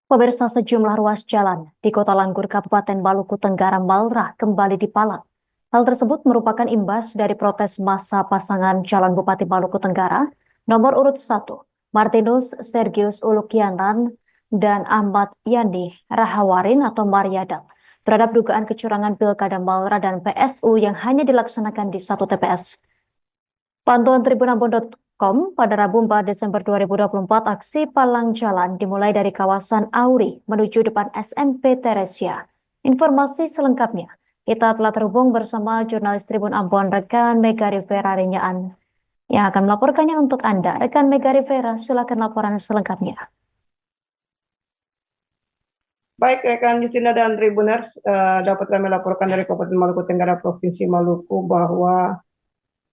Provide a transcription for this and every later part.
Pemirsa, sejumlah ruas jalan di Kota Langgur, Kabupaten Maluku Tenggara, Malra kembali dipalang. Hal tersebut merupakan imbas dari protes massa pasangan calon Bupati Maluku Tenggara nomor urut 1, Martinus Sergius Ulukianan dan Ahmad Yani Rahawarin atau Maryadal terhadap dugaan kecurangan Pilkada Malra dan PSU yang hanya dilaksanakan di satu TPS. Pantauan tribunambon.com pada Rabu 4 Desember 2024, aksi palang jalan dimulai dari kawasan Auri menuju depan SMP Teresia. Informasi selengkapnya, kita telah terhubung bersama jurnalis Tribun Ambon, rekan Mega Rivera Renyaan, yang akan melaporkannya untuk Anda. Rekan Mega Rivera, silakan laporan selengkapnya. Baik, rekan Justina dan Tribuners, dapat kami laporkan dari Kabupaten Maluku Tenggara, Provinsi Maluku, bahwa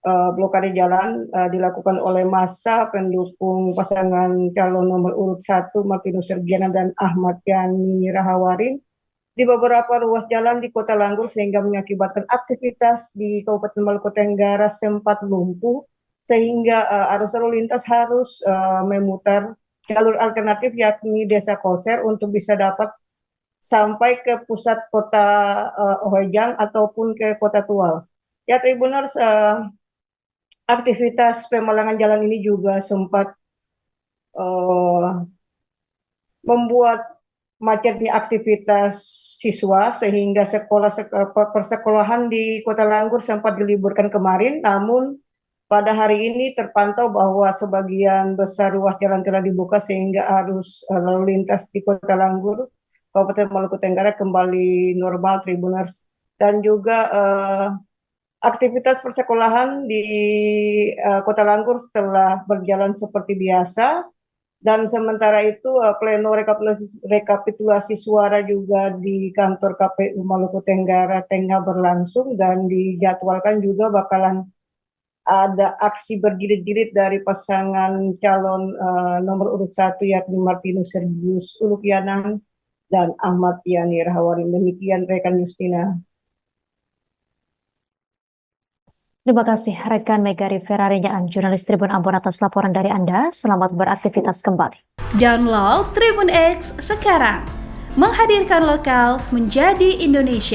blokade jalan dilakukan oleh massa pendukung pasangan calon nomor urut 1 Martinus Sergiana dan Ahmad Yani Rahawarin di beberapa ruas jalan di Kota Langgur, sehingga mengakibatkan aktivitas di Kabupaten Maluku Tenggara sempat lumpuh, sehingga arus lalu lintas harus memutar jalur alternatif yakni Desa Koser untuk bisa dapat sampai ke pusat kota Ohojang ataupun ke Kota Tual. Ya, Tribuners, aktivitas pemalangan jalan ini juga sempat membuat macetnya aktivitas siswa, sehingga persekolahan di Kota Langgur sempat diliburkan kemarin. Namun pada hari ini terpantau bahwa sebagian besar ruas jalan telah dibuka, sehingga arus lalu lintas di Kota Langgur, Kabupaten Maluku Tenggara kembali normal, Tribuners. Dan juga aktivitas persekolahan di Kota Langgur telah berjalan seperti biasa, dan sementara itu pleno rekapitulasi suara juga di kantor KPU Maluku Tenggara tengah berlangsung, dan dijadwalkan juga bakalan ada aksi berjilid-jilid dari pasangan calon nomor urut 1 yakni Martinus Sergius Ulukianan dan Ahmad Yani Rahawarin. Demikian rekan Justina. Terima kasih rekan Mega Rivera Renyaan, jurnalis Tribun Ambon, atas laporan dari Anda. Selamat beraktivitas kembali. Download Tribun X sekarang, menghadirkan lokal menjadi Indonesia.